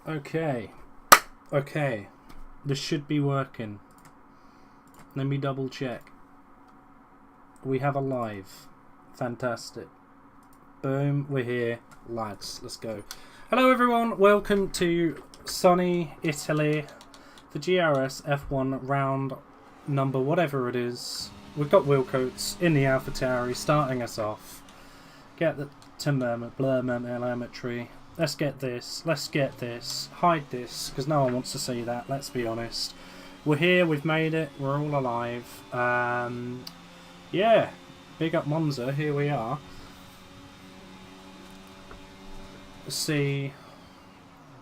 Okay. Okay. This should be working. Let me double check. We have a live. Fantastic. Boom, we're here. Lads, let's go. Hello everyone, welcome to sunny Italy. The GRS F1 round number whatever it is. We've got Wilcoats in the AlphaTauri starting us off. Get the telemetry. Let's get this. Let's get this. Hide this, because no one wants to see that, let's be honest. We're here, we've made it, we're all alive. Yeah, big up Monza, here we are. Let's see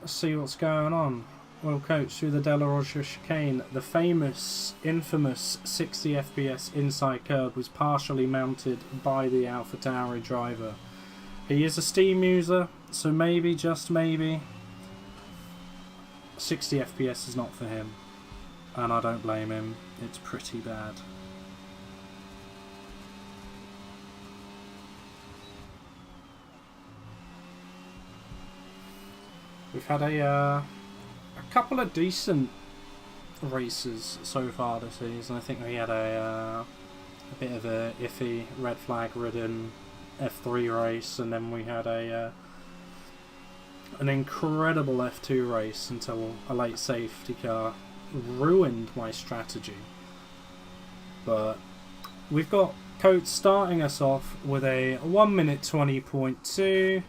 what's going on. Wilcoats through the Della Rosa chicane. The famous, infamous 60 FPS inside curb was partially mounted by the AlphaTauri driver. He is a Steam user, so maybe, just maybe, 60 FPS is not for him. And I don't blame him, it's pretty bad. We've had a couple of decent races so far this season. I think we had a bit of a iffy red flag ridden F3 race, and then we had an incredible F2 race until a late safety car ruined my strategy. But we've got Coates starting us off with a 1 minute 20.2.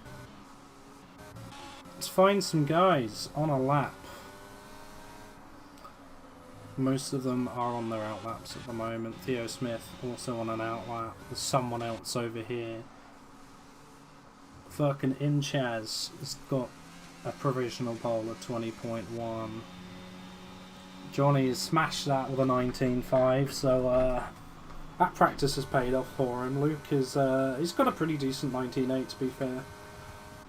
Let's find some guys on a lap. Most of them are on their outlaps at the moment. Theo Smith also on an outlap. There's someone else over here. Fucking Inchaz has got a provisional pole of 20.1. Johnny has smashed that with a 19.5, so that practice has paid off for him. Luke is he's got a pretty decent 19.8 to be fair.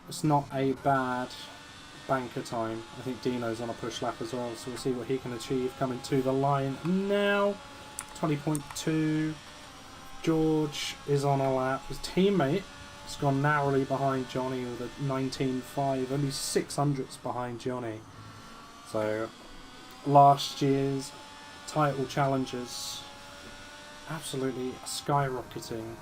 It's not a bad banker time. I think Dino's on a push lap as well, so we'll see what he can achieve coming to the line now. 20.2. George is on a lap. His teammate has gone narrowly behind Johnny with a 19.5, only 600ths behind Johnny. So last year's title challengers absolutely skyrocketing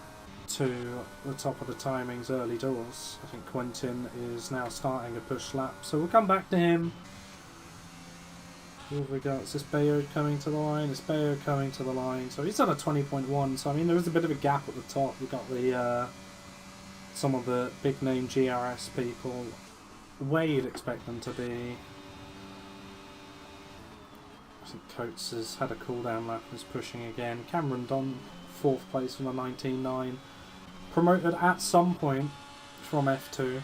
to the top of the timings early doors. I think Quentin is now starting a push lap, so we'll come back to him. Who have we got? Is this Bayo coming to the line? Is Bayo coming to the line? So he's on a 20.1, so I mean there is a bit of a gap at the top. We've got the some of the big name GRS people where you'd expect them to be. I think Coates has had a cool down lap and is pushing again. Cameron Dunn, 4th place from a 19.9. Promoted at some point from F2.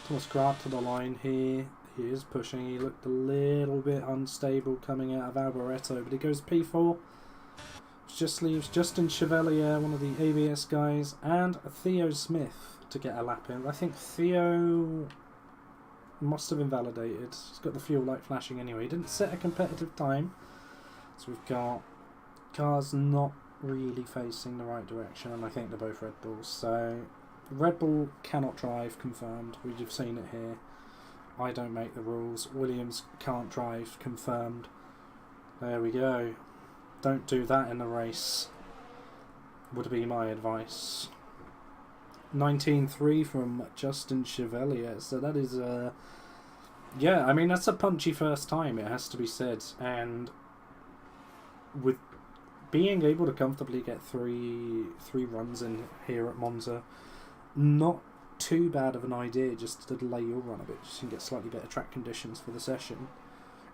Thomas Grant to the line here. He is pushing. He looked a little bit unstable coming out of Alboreto, but he goes P4. Just leaves Justin Chevalier, one of the ABS guys, and Theo Smith to get a lap in. I think Theo must have invalidated. He's got the fuel light flashing anyway. He didn't set a competitive time. So we've got cars not really facing the right direction, and I think they're both Red Bulls. So Red Bull cannot drive, confirmed. We've seen it here. I don't make the rules. Williams can't drive, confirmed. There we go. Don't do that in the race, would be my advice. 19.3 from Justin Chevalier, so that is yeah, I mean that's a punchy first time, it has to be said, and with being able to comfortably get three runs in here at Monza, not too bad of an idea just to delay your run a bit, just to get slightly better track conditions for the session.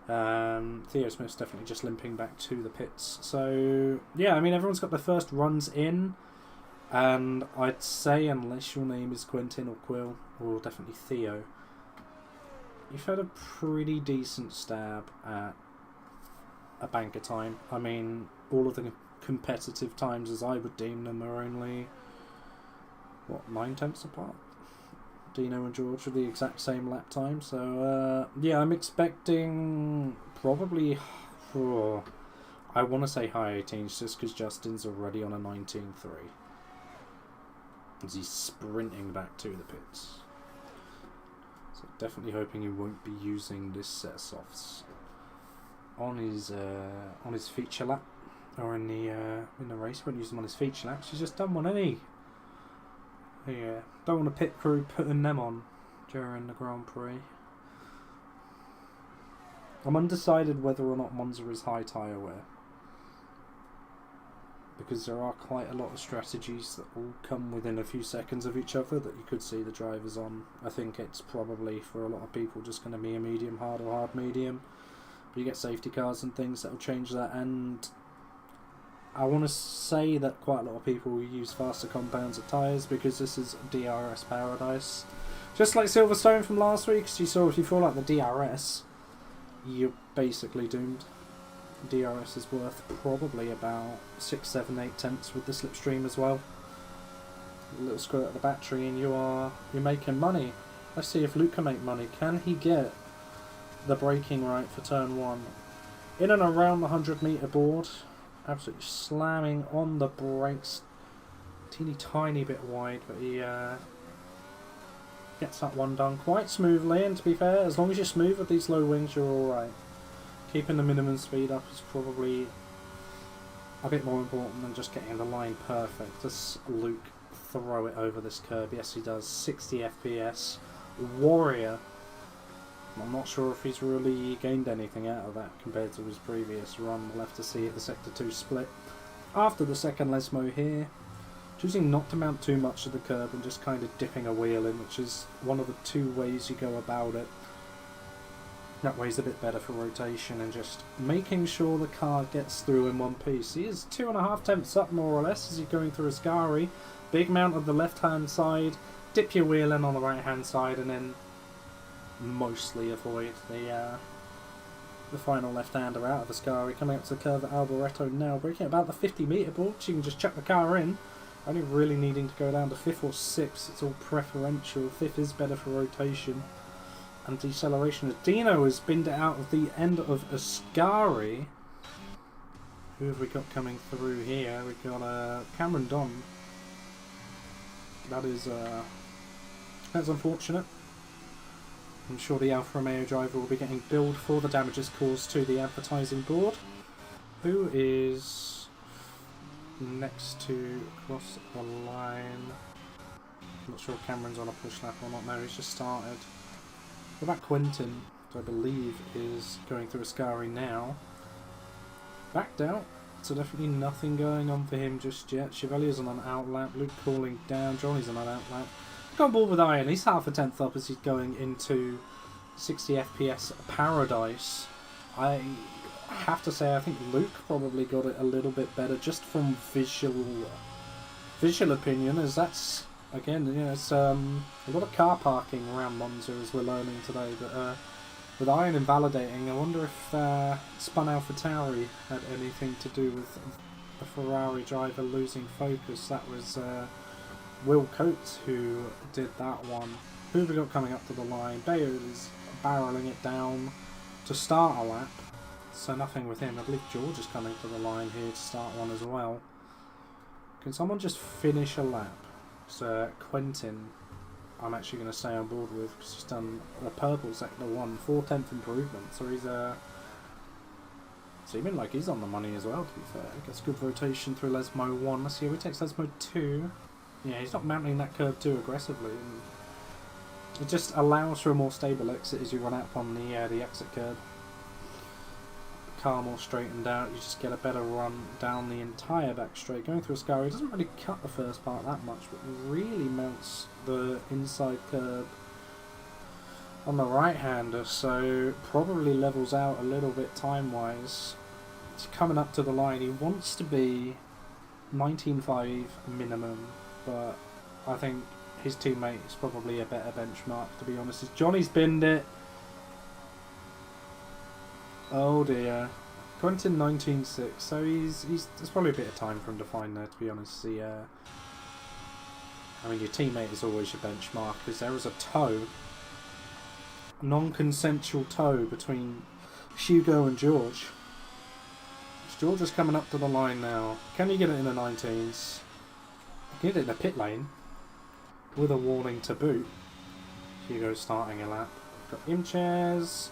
Theo Smith's definitely just limping back to the pits. So yeah, I mean everyone's got their first runs in, and I'd say unless your name is Quentin or Quill, or definitely Theo, you've had a pretty decent stab at a banker time. I mean all of the competitive times as I would deem them are only what, 9/10 apart. Dino and George are the exact same lap time, so yeah, I'm expecting probably, I want to say high 18s just because Justin's already on a 19.3 as he's sprinting back to the pits. So definitely hoping he won't be using this set of softs on his feature lap, or in the race. Won't use them on his feature laps. He's just done one, hasn't he? Yeah, don't want a pit crew putting them on during the Grand Prix. I'm undecided whether or not Monza is high tyre wear, because there are quite a lot of strategies that all come within a few seconds of each other that you could see the drivers on. I think it's probably for a lot of people just going to be a medium hard or hard medium, but you get safety cars and things that will change that. And I want to say that quite a lot of people use faster compounds of tyres because this is DRS paradise. Just like Silverstone from last week, because you saw if you fall out the DRS, you're basically doomed. DRS is worth probably about 6, 7, 8 tenths with the slipstream as well. A little squirt at the battery and you're making money. Let's see if Luke can make money. Can he get the braking right for turn 1? In and around the 100 metre board. Absolutely slamming on the brakes. Teeny tiny bit wide, but he gets that one done quite smoothly. And to be fair, as long as you're smooth with these low wings, you're alright. Keeping the minimum speed up is probably a bit more important than just getting the line perfect. Does Luke throw it over this curb? Yes, he does. 60 FPS. Warrior. I'm not sure if he's really gained anything out of that compared to his previous run. We'll have to see at the Sector 2 split. After the second Lesmo here, choosing not to mount too much to the curb and just kind of dipping a wheel in, which is one of the two ways you go about it. That way's a bit better for rotation and just making sure the car gets through in one piece. He is 2.5 tenths up more or less as he's going through Ascari. Big mount of the left hand side, dip your wheel in on the right hand side, and then mostly avoid the final left-hander out of Ascari. Coming up to the curve at Alboreto now, braking about the 50 metre board, so you can just chuck the car in. Only really needing to go down to 5th or 6th, it's all preferential. 5th is better for rotation and deceleration. As Dino has binned it out of the end of Ascari. Who have we got coming through here? We've got Cameron Don. That's unfortunate. I'm sure the Alfa Romeo driver will be getting billed for the damages caused to the advertising board. Who is next to cross the line? I'm not sure if Cameron's on a push lap or not. No, he's just started. What about Quentin, who I believe is going through Ascari now? Backed out, so definitely nothing going on for him just yet. Chevalier's on an outlap, Luke cooling down, Johnny's on an outlap. Got on board with Iron, he's half a tenth up as he's going into 60 FPS paradise. I have to say I think Luke probably got it a little bit better just from visual opinion, as that's, again, you know, it's a lot of car parking around Monza as we're learning today, but with Iron invalidating, I wonder if Spun AlphaTauri had anything to do with the Ferrari driver losing focus. That was Will Coates who did that one. Who have we got coming up to the line? Bayard is barrelling it down to start a lap, so nothing with him. I believe George is coming to the line here to start one as well. Can someone just finish a lap? So Quentin, I'm actually going to stay on board with, because he's done the purple sector 1, 4/10 improvement, so he's seeming like he's on the money as well, to be fair. Gets good rotation through Lesmo 1. Let's see how he takes Lesmo 2. Yeah, he's not mounting that curve too aggressively. And it just allows for a more stable exit as you run out on the exit curve. The car more straightened out, you just get a better run down the entire back straight. Going through Ascari, doesn't really cut the first part that much, but really mounts the inside curb on the right-hander, so probably levels out a little bit time-wise. He's coming up to the line, he wants to be 19.5 minimum, but I think his teammate is probably a better benchmark, to be honest. As Johnny's binned it. Oh dear. Quentin 19.6, so there's probably a bit of time for him to find there, to be honest. I mean, your teammate is always your benchmark, because there was a tow, non-consensual tow between Hugo and George. George is coming up to the line now. Can you get it in the 19s? Get it in the pit lane with a warning to boot. Hugo starting a lap. Got Imchaz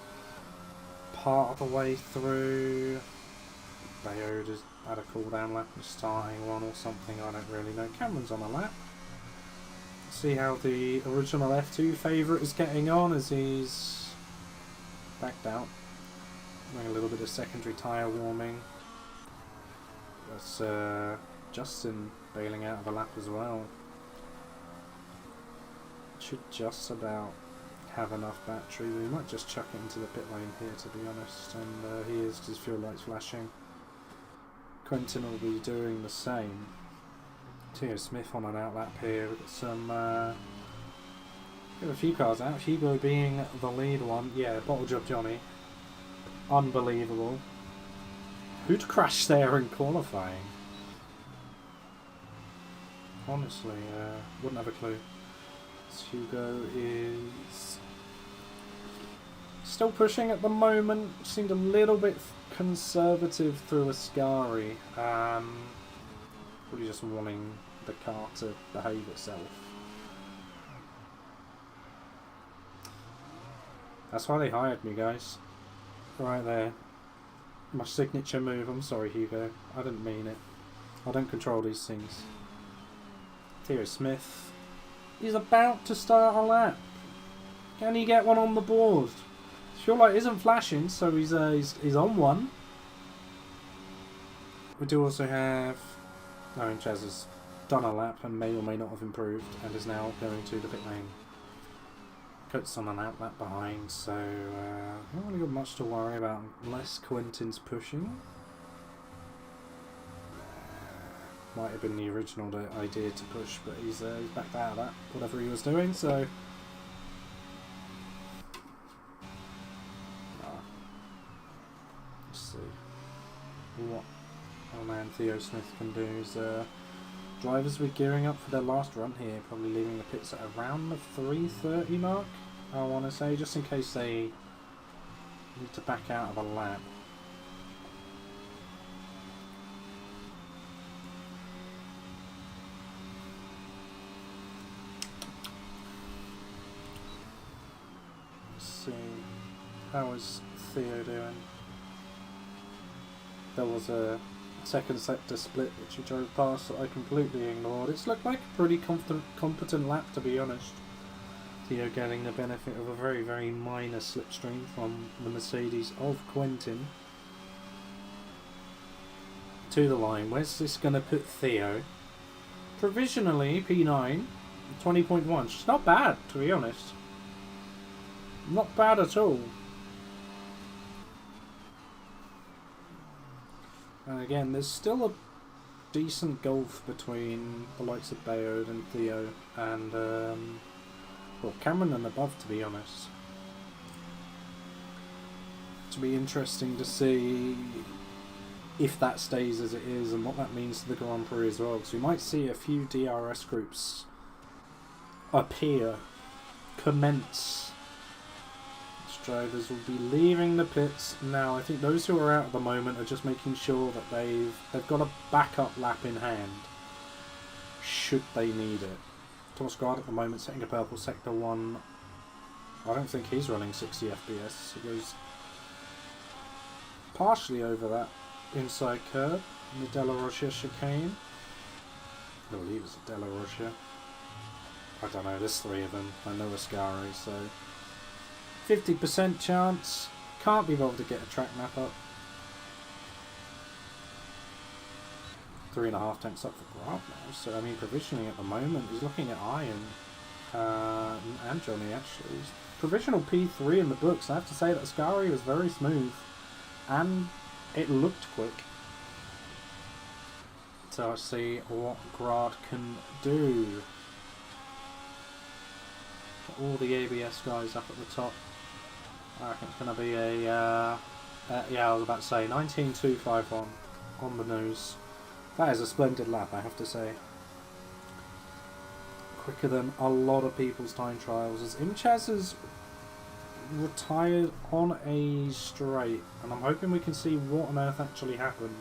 part of the way through. Bayode has had a cool down lap and starting one or something, I don't really know. Cameron's on a lap. See how the original F2 favourite is getting on as he's backed out. Doing a little bit of secondary tyre warming. That's Justin bailing out of a lap as well. Should just about have enough battery. We might just chuck it into the pit lane here, to be honest. And he is, because his fuel light's flashing. Quentin will be doing the same. Theo Smith on an out lap here. We've got some. Got a few cars out. Hugo being the lead one. Yeah, Bottle Job Johnny. Unbelievable. Who'd crash there in qualifying? Honestly, wouldn't have a clue. So Hugo is still pushing at the moment. Seemed a little bit conservative through Ascari. Probably just wanting the car to behave itself. That's why they hired me, guys. Right there. My signature move. I'm sorry, Hugo. I didn't mean it. I don't control these things. Theo Smith. He's about to start a lap. Can he get one on the board? Fuel light isn't flashing, so he's on one. We do also have... Oh, Chaz has done a lap and may or may not have improved and is now going to the pit lane. Coates on an out lap behind, so not really got much to worry about unless Quentin's pushing. Might have been the original idea to push, but he's backed out of that, whatever he was doing, so... Let's see what our man Theo Smith can do. Is drivers will be gearing up for their last run here, probably leaving the pits at around the 3:30 mark, I want to say, just in case they need to back out of a lap. Let's see, how is Theo doing? There was a second sector split which he drove past that I completely ignored. It's looked like a pretty competent lap, to be honest. Theo getting the benefit of a very, very minor slipstream from the Mercedes of Quentin. To the line. Where's this going to put Theo? Provisionally, P9, 20.1. It's not bad, to be honest. Not bad at all. And again, there's still a decent gulf between the likes of Bayode and Theo and, well, Cameron and above, to be honest. To be interesting to see if that stays as it is and what that means to the Grand Prix as well, because we might see a few DRS groups appear, commence. Drivers will be leaving the pits now. I think those who are out at the moment are just making sure that they've got a backup lap in hand should they need it. Thomas Grad at the moment setting a purple sector 1. I don't think he's running 60 FPS. He goes partially over that inside curb in the Della Rocha chicane. I believe it's a Della Rocha. I don't know, there's 3 of them. I know Ascari, so 50% chance. Can't be bothered to get a track map up. 3.5 tenths up for Grant now. So, I mean, provisioning at the moment, he's looking at Iron and Johnny, actually. He's provisional P3 in the books. I have to say that Ascari was very smooth. And it looked quick. So, let's see what Grad can do. All the ABS guys up at the top. I reckon it's going to be a, yeah, I was about to say, 19.251 on the nose. That is a splendid lap, I have to say. Quicker than a lot of people's time trials. As Imchaz has retired on a straight, and I'm hoping we can see what on earth actually happened.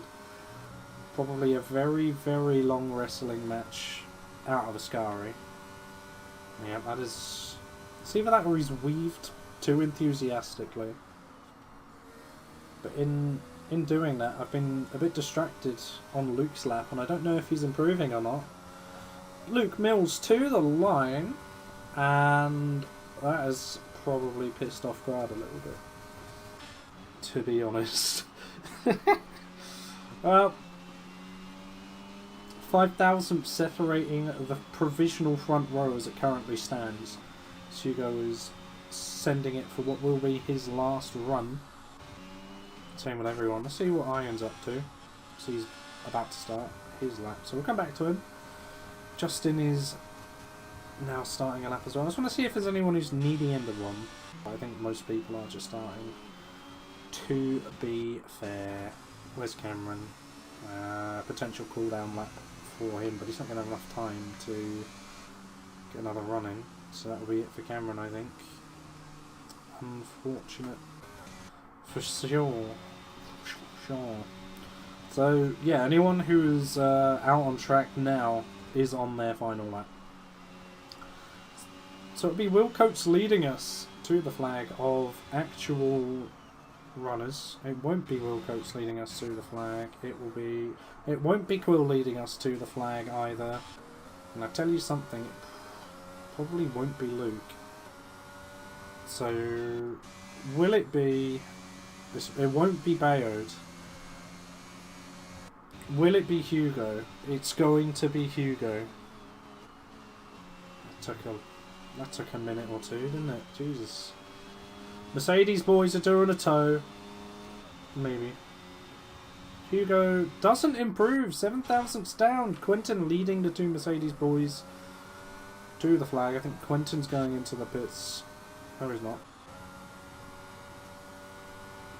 Probably a very, very long wrestling match out of Ascari. Yeah, that is It's either that or he's weaved too enthusiastically. But in doing that, I've been a bit distracted on Luke's lap, and I don't know if he's improving or not. Luke Mills to the line, and that has probably pissed off Grad a little bit, to be honest. Well, 5,000 separating the provisional front row as it currently stands. Hugo is sending it for what will be his last run. Same with everyone. Let's see what Iron's up to. So he's about to start his lap. So we'll come back to him. Justin is now starting a lap as well. I just want to see if there's anyone who's near the end of one. I think most people are just starting. To be fair, where's Cameron? Potential cooldown lap for him, but he's not going to have enough time to get another run in. So that'll be it for Cameron, I think. Unfortunate. For sure. So, yeah, anyone who's out on track now is on their final lap. So it'll be Will Coates leading us to the flag of actual runners. It won't be Will Coates leading us to the flag. It won't be Quill leading us to the flag either. And I tell you something, it probably won't be Luke. So will it be this? It won't be Bayard. Will it be Hugo? It's going to be Hugo. That took a minute or two, didn't it? Jesus. Mercedes boys are doing a tow. Maybe. Hugo doesn't improve. 7,000ths down. Quentin leading the two Mercedes boys to the flag. I think Quentin's going into the pits. No, he's not.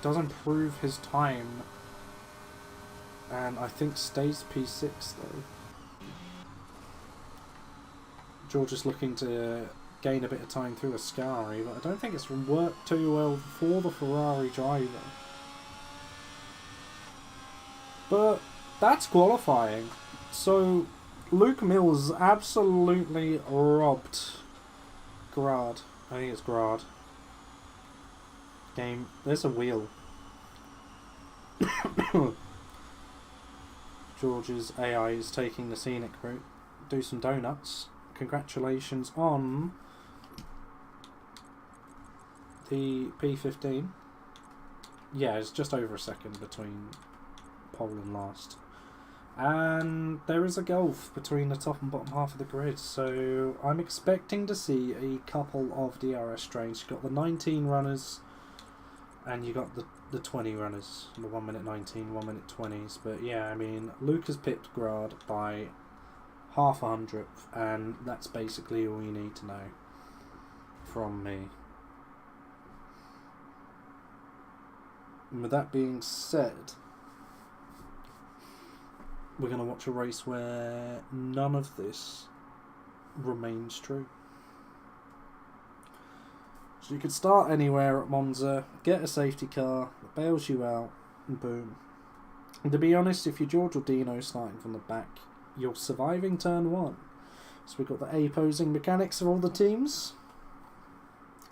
Does improve his time. And I think stays P6 though. George is looking to gain a bit of time through Ascari, but I don't think it's worked too well for the Ferrari driver. But that's qualifying. So Luke Mills absolutely robbed Grad. I think it's Grad. Game. There's a wheel. George's AI is taking the scenic route. Do some donuts. Congratulations on the P15. Yeah, it's just over a second between pole and last. And there is a gulf between the top and bottom half of the grid, so I'm expecting to see a couple of DRS trains. You've got the 19 runners and you got the 20 runners, the 1 minute 19, 1 minute 20s. But yeah, I mean, Luke has pipped Grad by half a hundredth, and that's basically all you need to know from me. And with that being said, we're going to watch a race where none of this remains true. So you could start anywhere at Monza, get a safety car that bails you out, and boom. And to be honest, if you're George or Dino starting from the back, you're surviving turn 1. So we've got the opposing mechanics of all the teams.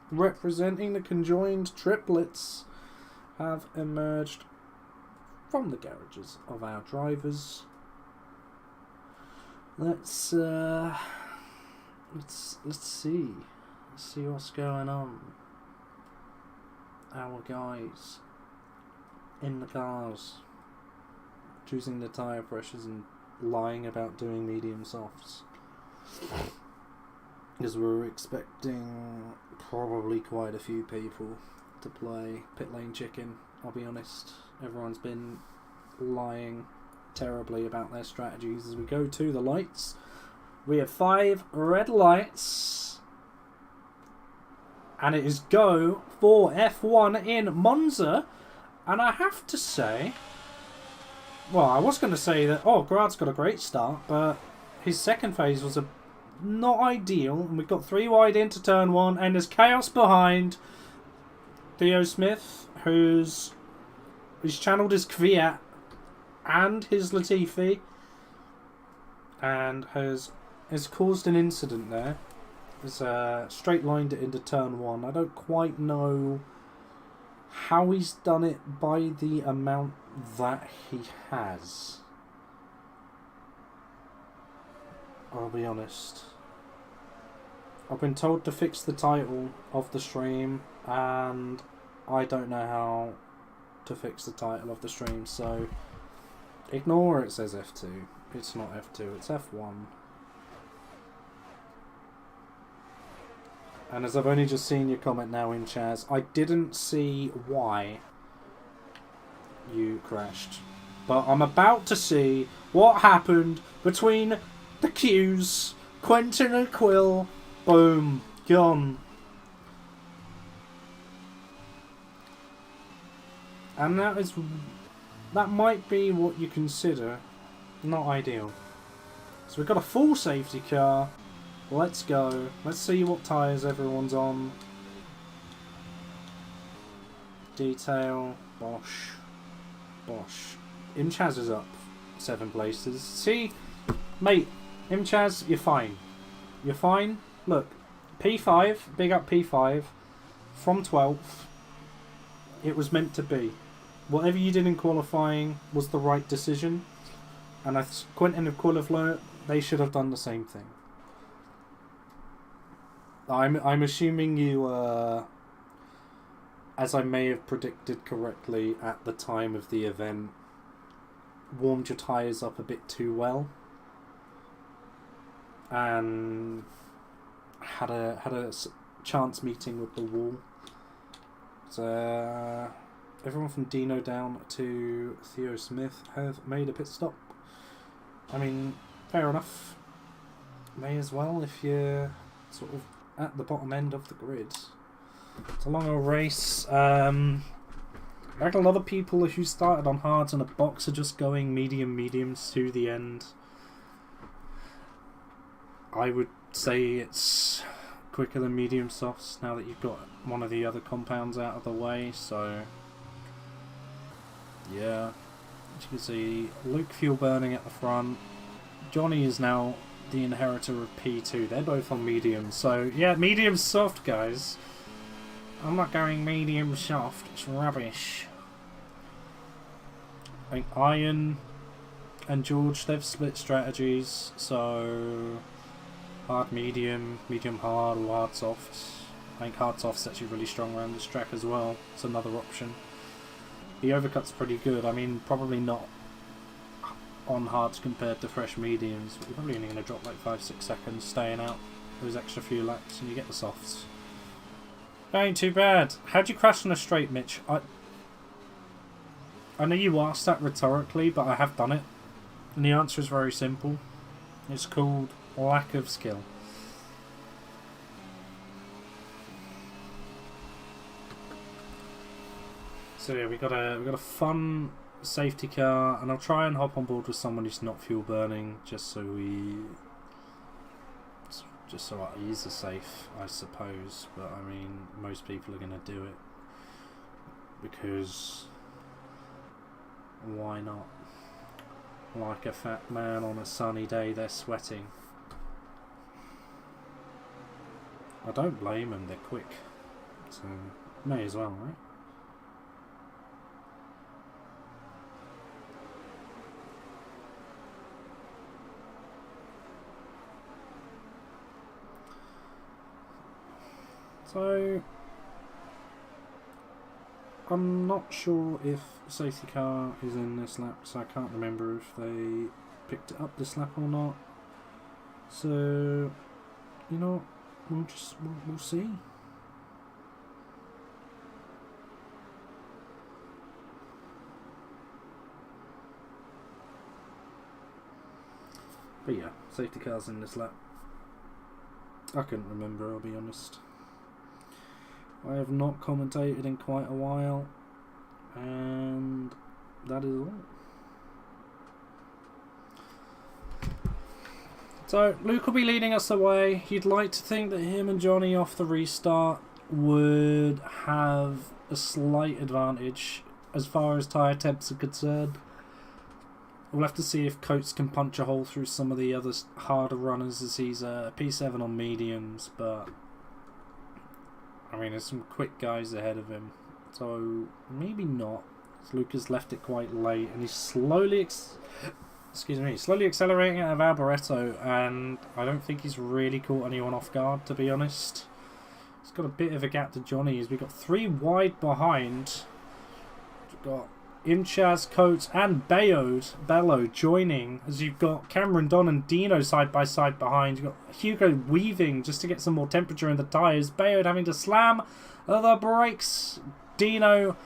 Representing the conjoined triplets have emerged from the garages of our drivers. Let's see. Let's see what's going on. Our guys in the cars choosing the tyre pressures and lying about doing medium softs. Because we're expecting probably quite a few people to play pit lane chicken, I'll be honest. Everyone's been lying terribly about their strategies as we go to the lights. We have 5 red lights. And it is go for F1 in Monza. And I have to say, well, I was going to say that, Grad's got a great start, but his second phase was not ideal. And we've got 3 wide into turn 1, and there's chaos behind. Theo Smith, he's channeled his Kvyat and his Latifi, and has caused an incident there. He's straight lined it into turn 1. I don't quite know how he's done it by the amount that he has. I'll be honest. I've been told to fix the title of the stream, and I don't know how to fix the title of the stream, so ignore it says F2. It's not F2, it's F1. And as I've only just seen your comment now in Chaz, I didn't see why you crashed. But I'm about to see what happened between the queues, Quentin and Quill. Boom. Gone. And that might be what you consider not ideal. So we've got a full safety car. Let's go. Let's see what tyres everyone's on. Detail. Bosch. Bosch. Imchaz is up 7 places. See? Mate, Imchaz, you're fine. You're fine. Look. P5. Big up P5. From 12th. It was meant to be. Whatever you did in qualifying was the right decision. And Quentin and Quill have learned they should have done the same thing. I'm assuming you, as I may have predicted correctly at the time of the event, warmed your tyres up a bit too well, and had a chance meeting with the wall. So everyone from Dino down to Theo Smith have made a pit stop. I mean, fair enough. May as well if you're sort of at the bottom end of the grid. It's a long old race. Like a lot of people who started on hards and a box are just going mediums to the end. I would say it's quicker than medium softs now that you've got one of the other compounds out of the way, so yeah. As you can see, Luke fuel burning at the front. Johnny is now the inheritor of P2. They're both on medium, so yeah, medium soft, guys. I'm not going medium soft, it's rubbish. I think Iron and George, they've split strategies, so hard medium, medium hard, or hard soft. I think hard soft's actually really strong around this track as well. It's another option. The overcut's pretty good. I mean, probably not on hards compared to fresh mediums, but you're probably only going to drop like 5-6 seconds staying out those extra few laps and you get the softs. That ain't too bad. How'd you crash on a straight, Mitch? I know you asked that rhetorically, but I have done it. And the answer is very simple. It's called lack of skill. So yeah, we got a fun safety car, and I'll try and hop on board with someone who's not fuel burning, just so our ease are safe, I suppose. But I mean, most people are going to do it because why not? Like a fat man on a sunny day, they're sweating. I don't blame them, they're quick, so may as well, right? So, I'm not sure if safety car is in this lap, so I can't remember if they picked it up this lap or not. So, you know, we'll see. But yeah, safety car's in this lap. I couldn't remember, I'll be honest. I have not commentated in quite a while, and that is all. So Luke will be leading us away. You'd like to think that him and Johnny off the restart would have a slight advantage as far as tyre temps are concerned. We'll have to see if Coates can punch a hole through some of the other harder runners, as he's P7 on mediums, but I mean there's some quick guys ahead of him, so maybe not. Lucas left it quite late, and he's slowly accelerating out of Alboreto, and I don't think he's really caught anyone off guard, to be honest. He's got a bit of a gap to Johnny, as we've got 3 wide behind. We've got Imchaz, Coates and Bello joining, as you've got Cameron Don and Dino side by side behind. You've got Hugo weaving just to get some more temperature in the tyres. Bayard having to slam the brakes. Dino,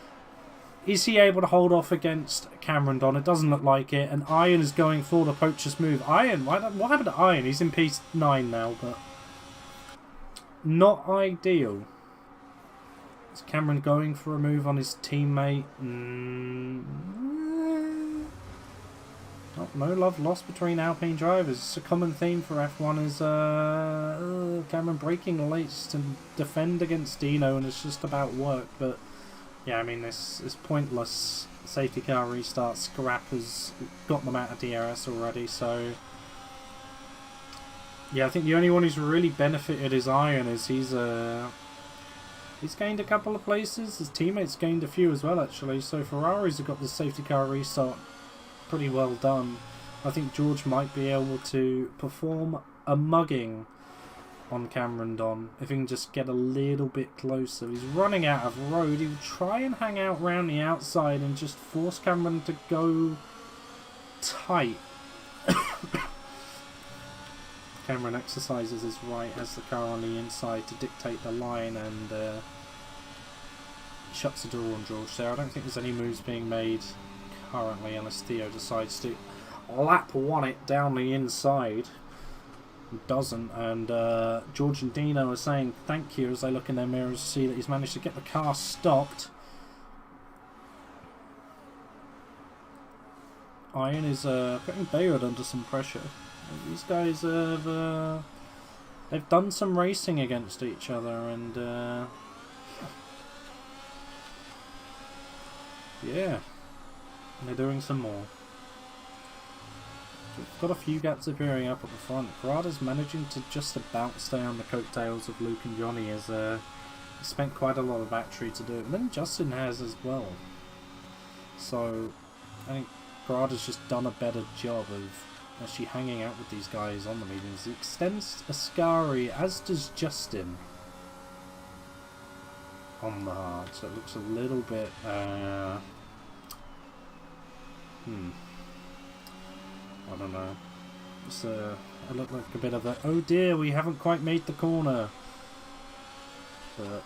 is he able to hold off against Cameron Don? It doesn't look like it. And Iron is going for the poacher's move. Iron, what happened to Iron? He's in P9 now, but not ideal. Is Cameron going for a move on his teammate? No love lost between Alpine drivers. It's a common theme for F1 is Cameron braking late to defend against Dino, and it's just about work. But yeah, I mean, this is pointless. Safety car restart. Scrap has got them out of DRS already, so yeah, I think the only one who's really benefited is Iron, as he's gained a couple of places. His teammates gained a few as well, actually. So Ferraris have got the safety car restart pretty well done. I think George might be able to perform a mugging on Cameron Don if he can just get a little bit closer. He's running out of road. He'll try and hang out round the outside and just force Cameron to go tight. Cameron exercises his right, has the car on the inside to dictate the line, and shuts the door on George there. I don't think there's any moves being made currently unless Theo decides to lap one it down the inside. He doesn't, and George and Dino are saying thank you as they look in their mirrors to see that he's managed to get the car stopped. Iron is putting Bayard under some pressure. These guys have they've done some racing against each other, and yeah, they're doing some more. We've got a few gaps appearing up at the front. Grada's managing to just about stay on the coattails of Luke and Johnny, as he spent quite a lot of battery to do it, and then Justin has as well. So I think Grada's just done a better job of actually hanging out with these guys on the mediums. He extends Ascari, as does Justin, on the hard, so it looks a little bit I don't know. It's it looked like a bit of a, oh dear, we haven't quite made the corner. But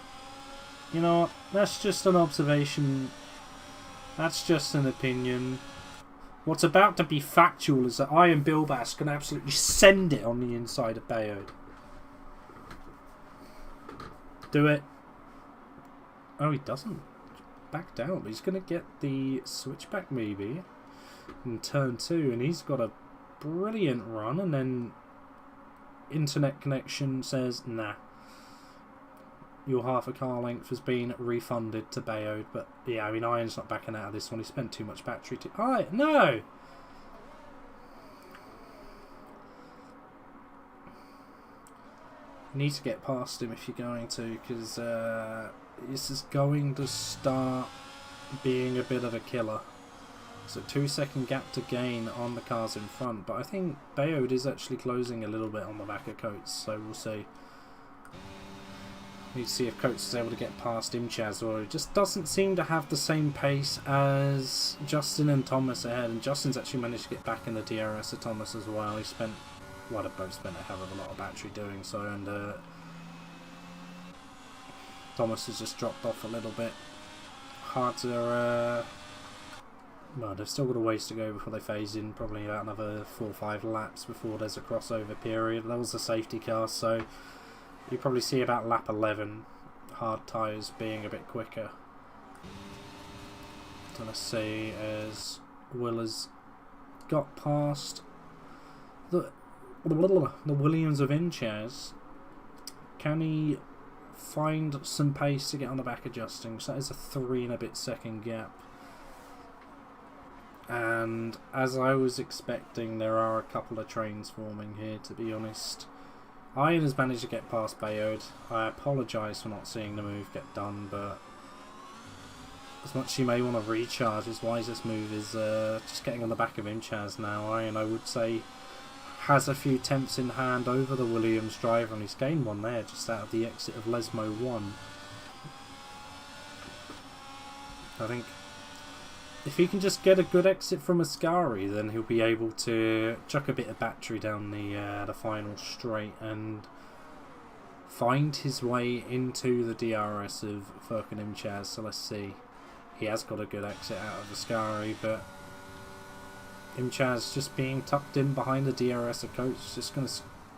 you know what? That's just an observation. That's just an opinion. What's about to be factual is that Iron Bilbas can absolutely send it on the inside of Bayard. Do it. Oh, he doesn't. Back down. He's going to get the switchback maybe in turn 2, and he's got a brilliant run, and then internet connection says, nah. Your half a car length has been refunded to Bayard, but yeah, I mean, Iron's not backing out of this one. He spent too much battery to... no! You need to get past him if you're going to, because this is going to start being a bit of a killer. It's a 2-second gap to gain on the cars in front, but I think Bayard is actually closing a little bit on the back of Coates, so we'll see. Need to see if Coates is able to get past Imchaz, or he just doesn't seem to have the same pace as Justin and Thomas ahead, and Justin's actually managed to get back in the DRS of Thomas as well. He spent, well, they both spent a hell of a lot of battery doing so, and Thomas has just dropped off a little bit. Hard to, well, they've still got a ways to go before they phase in, probably about another 4 or 5 laps before there's a crossover period. That was a safety car, so you probably see about lap 11 hard tyres being a bit quicker. Gonna see as Will has got past the Williams of Imchaz. Can he find some pace to get on the back adjusting? So that is a 3 and a bit second gap. And as I was expecting, there are a couple of trains forming here, to be honest. Iron has managed to get past Bayode. I apologise for not seeing the move get done, but as much as you may want to recharge, his wisest move is just getting on the back of Imchaz now. Iron, I would say, has a few tenths in hand over the Williams driver, and he's gained one there just out of the exit of Lesmo 1. I think if he can just get a good exit from Ascari, then he'll be able to chuck a bit of battery down the final straight and find his way into the DRS of Furkan Imchaz. So let's see. He has got a good exit out of Ascari, but Imchaz just being tucked in behind the DRS of Coach, just going to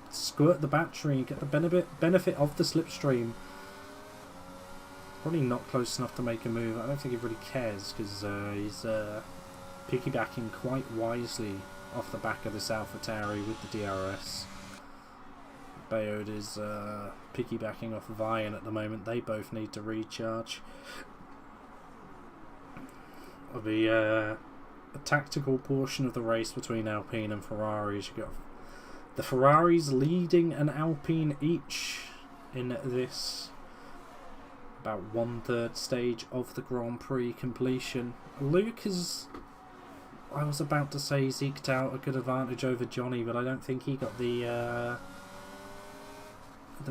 squirt the battery and get the benefit of the slipstream. Probably not close enough to make a move. I don't think he really cares, because he's piggybacking quite wisely off the back of this AlphaTauri with the DRS. Bayode is piggybacking off of Iron at the moment. They both need to recharge. It'll be a tactical portion of the race between Alpine and Ferrari. As you got the Ferraris leading an Alpine each in this about 1/3 stage of the Grand Prix completion. Luke has, I was about to say, eked out a good advantage over Johnny, but I don't think he got the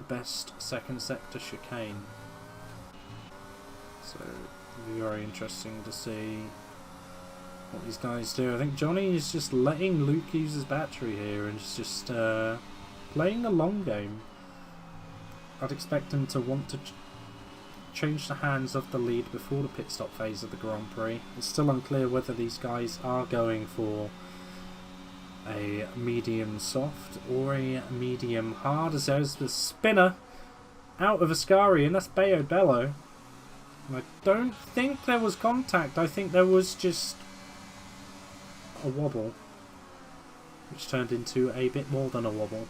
best second sector chicane. So it'll be very interesting to see what these guys do. I think Johnny is just letting Luke use his battery here and just playing the long game. I'd expect him to want to change the hands of the lead before the pit stop phase of the Grand Prix. It's still unclear whether these guys are going for a medium soft or a medium hard, as there's the spinner out of Ascari, and that's Bayode Bello. And I don't think there was contact. I think there was just a wobble, which turned into a bit more than a wobble.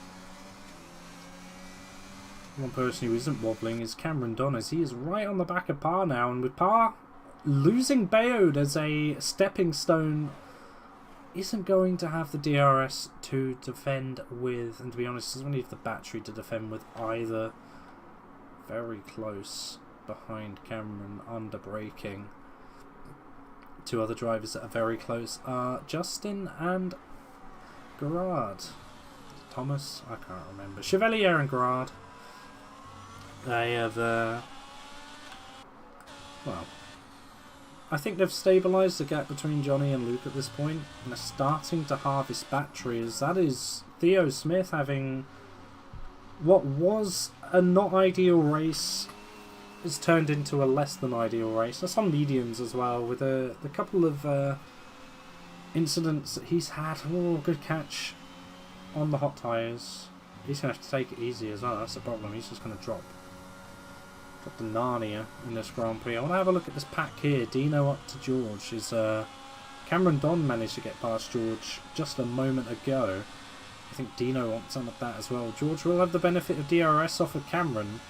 One person who isn't wobbling is Cameron Donners. He is right on the back of Parr now, and with Parr losing Bayode as a stepping stone, isn't going to have the DRS to defend with, and to be honest, doesn't need the battery to defend with either. Very close behind Cameron, under braking. Two other drivers that are very close are Justin and Gerard. Thomas? I can't remember. Chevalier and Gerard. They have, well, I think they've stabilised the gap between Johnny and Luke at this point, and they're starting to harvest batteries. That is Theo Smith having what was a not ideal race has turned into a less than ideal race. There's some mediums as well, with the couple of incidents that he's had. Oh, good catch on the hot tyres. He's going to have to take it easy as well. That's the problem. He's just going to drop the Narnia in this Grand Prix. I want to have a look at this pack here. Dino up to George. Is Cameron Don managed to get past George just a moment ago. I think Dino wants some of that as well. George will have the benefit of DRS off of Cameron.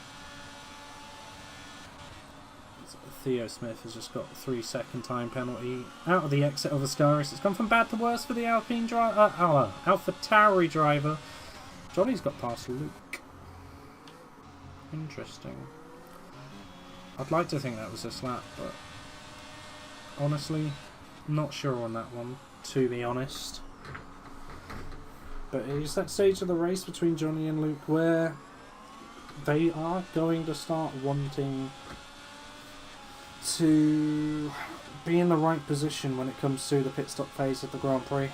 Theo Smith has just got a 3-second time penalty out of the exit of Ascaris. It's gone from bad to worse for the Alpine driver, AlphaTauri driver. Johnny's got past Luke. Interesting. I'd like to think that was a slap, but honestly, not sure on that one, to be honest. But it's that stage of the race between Johnny and Luke where they are going to start wanting to be in the right position when it comes to the pit stop phase of the Grand Prix.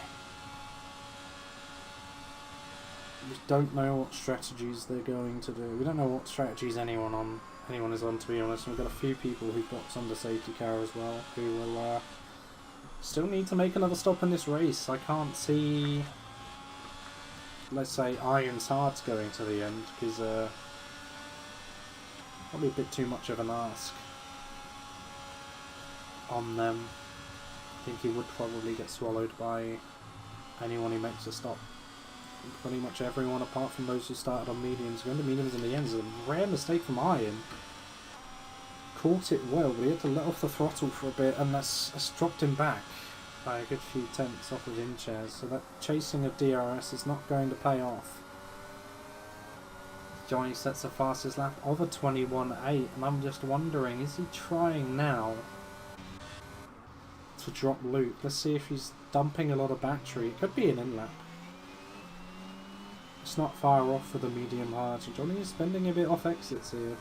We don't know what strategies they're going to do. We don't know what strategies anyone is on, to be honest. We've got a few people who've got some the safety car as well, who will still need to make another stop in this race. I can't see, let's say, Iron's Hard's going to the end, because probably a bit too much of an ask on them. I think he would probably get swallowed by anyone who makes a stop. Pretty much everyone apart from those who started on mediums. Going to mediums in the end is a rare mistake from Iron. Caught it well, but he had to let off the throttle for a bit, and that's dropped him back. by a good few tenths off of Inches, so that chasing of DRS is not going to pay off. Johnny sets the fastest lap of a 21.8, and I'm just wondering, is he trying now to drop Luke? Let's see if he's dumping a lot of battery. It could be an in-lap. It's not far off for the medium hard. Johnny is spending a bit off exits here.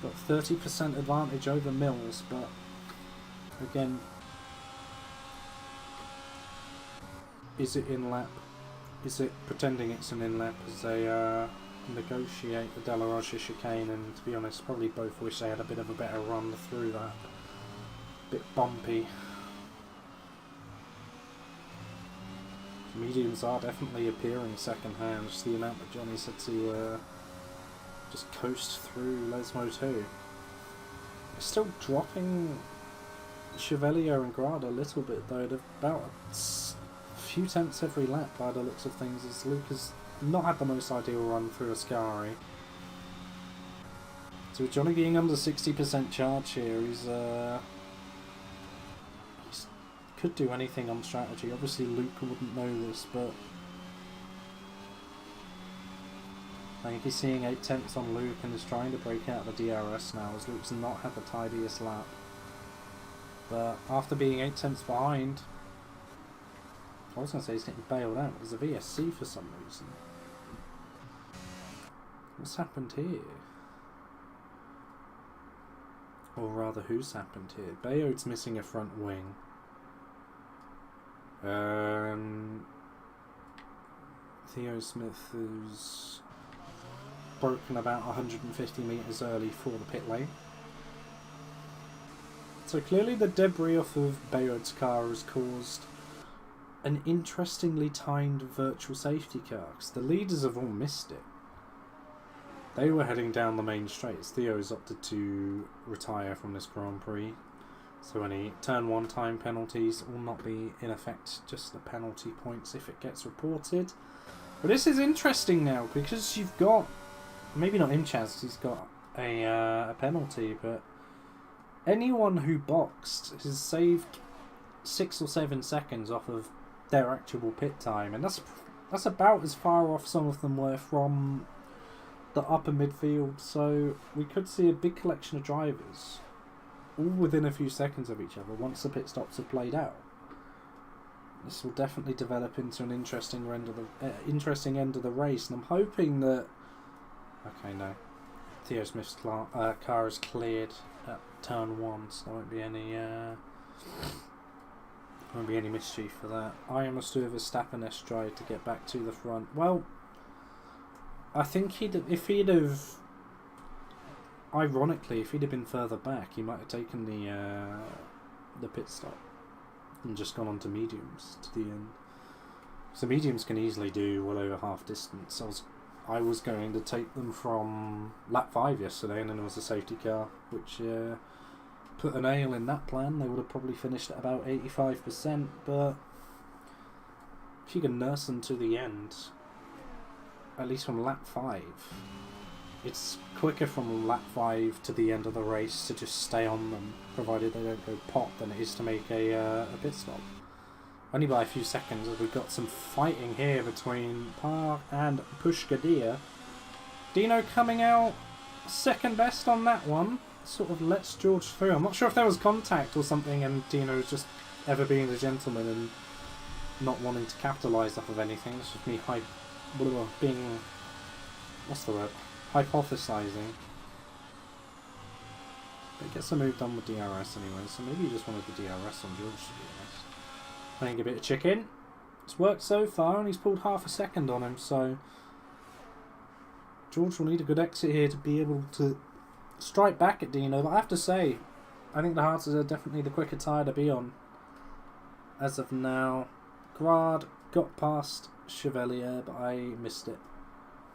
Got 30% advantage over Mills, but again, is it in-lap? Is it pretending it's an in-lap as they negotiate the Delaroche chicane? And to be honest, probably both wish they had a bit of a better run through that. Bit bumpy. Mediums are definitely appearing second hand. Just the amount that Johnny's had to just coast through Lesmo 2. It's still dropping Chevalier and Grad a little bit though, at about a few tenths every lap by the looks of things, as Luke has not had the most ideal run through Ascari. So with Johnny being under 60% charge here, he's could do anything on strategy. Obviously Luke wouldn't know this, but I think he's seeing 8 tenths on Luke and is trying to break out the DRS now, as Luke's not had the tidiest lap. But after being 8 tenths behind, I was going to say he's getting bailed out. There's a VSC for some reason. What's happened here? Or rather, who's happened here? Bayard's missing a front wing. Theo Smith is broken about 150 metres early for the pit lane. So clearly the debris off of Bayard's car has caused an interestingly timed virtual safety car, because the leaders have all missed it. They were heading down the main straights. Theo has opted to retire from this Grand Prix, so any turn 1 time penalties will not be in effect, just the penalty points if it gets reported. But this is interesting now, because you've got, maybe not Imchaz, he's got a penalty, but anyone who boxed has saved 6 or 7 seconds off of their actual pit time, and that's about as far off some of them were from the upper midfield. So we could see a big collection of drivers all within a few seconds of each other once the pit stops have played out. This will definitely develop into an interesting end of the race, and I'm hoping that. Okay, no, Theo Smith's car is cleared at turn 1, so there won't be any mischief for that. I must do a Verstappen-esque stride to get back to the front. Well, I think ironically, if he'd have been further back, he might have taken the pit stop and just gone on to mediums to the end. So mediums can easily do well over half distance. I was going to take them from lap 5 yesterday, and then there was a safety car, which put a nail in that plan. They would have probably finished at about 85%, but if you can nurse them to the end, at least from lap 5, it's quicker from lap 5 to the end of the race to just stay on them, provided they don't go pop, than it is to make a pit stop. Only by a few seconds, as we've got some fighting here between Parr and Pushkadir. Dino coming out second best on that one. Sort of lets George through. I'm not sure if there was contact or something, and Dino's just ever being the gentleman and not wanting to capitalise off of anything. It's just me being, what's the word? Hypothesising. But it gets a move done with DRS anyway, so maybe you just wanted the DRS on George, to be honest. Playing a bit of chicken. It's worked so far, and he's pulled half a second on him, so George will need a good exit here to be able to strike back at Dino. But I have to say, I think the Hearts are definitely the quicker tyre to be on as of now. Grad got past Chevalier, but I missed it.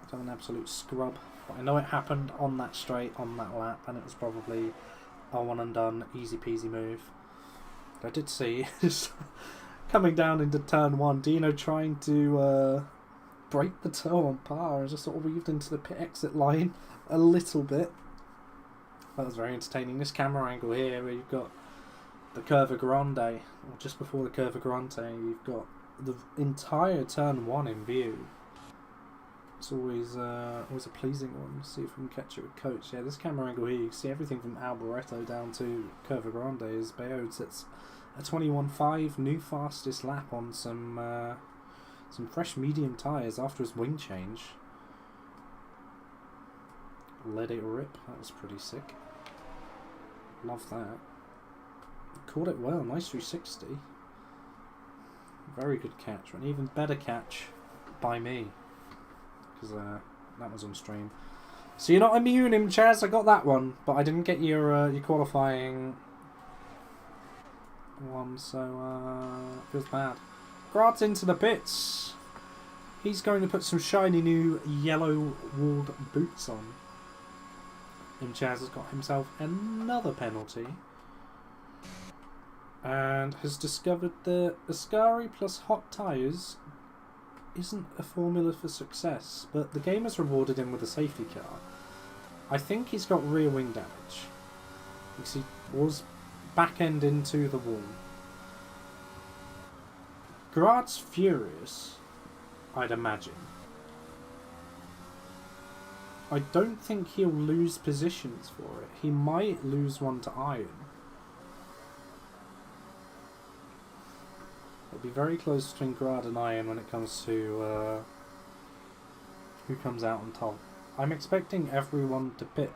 It's an absolute scrub. But I know it happened on that straight, on that lap, and it was probably a one and done, easy peasy move. But I did see coming down into turn 1, Dino trying to break the toe on Parr and just sort of weaved into the pit exit line a little bit. That was very entertaining. This camera angle here, where you've got the Curva Grande, or just before the Curva Grande, you've got the entire turn 1 in view. It's always a pleasing one. See if we can catch it with coach. Yeah, this camera angle here, you can see everything from Alboreto down to Curva Grande is Bayard sits a 21.5, new fastest lap on some fresh medium tyres after his wing change. Let it rip. That was pretty sick. Love that. Caught it well. Nice 360. Very good catch. An even better catch by me. Because that was on stream. So you're not immune, Chaz. I got that one. But I didn't get your qualifying one. So feels bad. Grad's into the pits. He's going to put some shiny new yellow walled boots on. Chaz has got himself another penalty. And has discovered that Ascari plus hot tyres isn't a formula for success. But the game has rewarded him with a safety car. I think he's got rear wing damage. Because he was back-end into the wall. Grad's furious, I'd imagine. I don't think he'll lose positions for it. He might lose one to Iron. It'll be very close between Grad and Iron when it comes to who comes out on top. I'm expecting everyone to pit.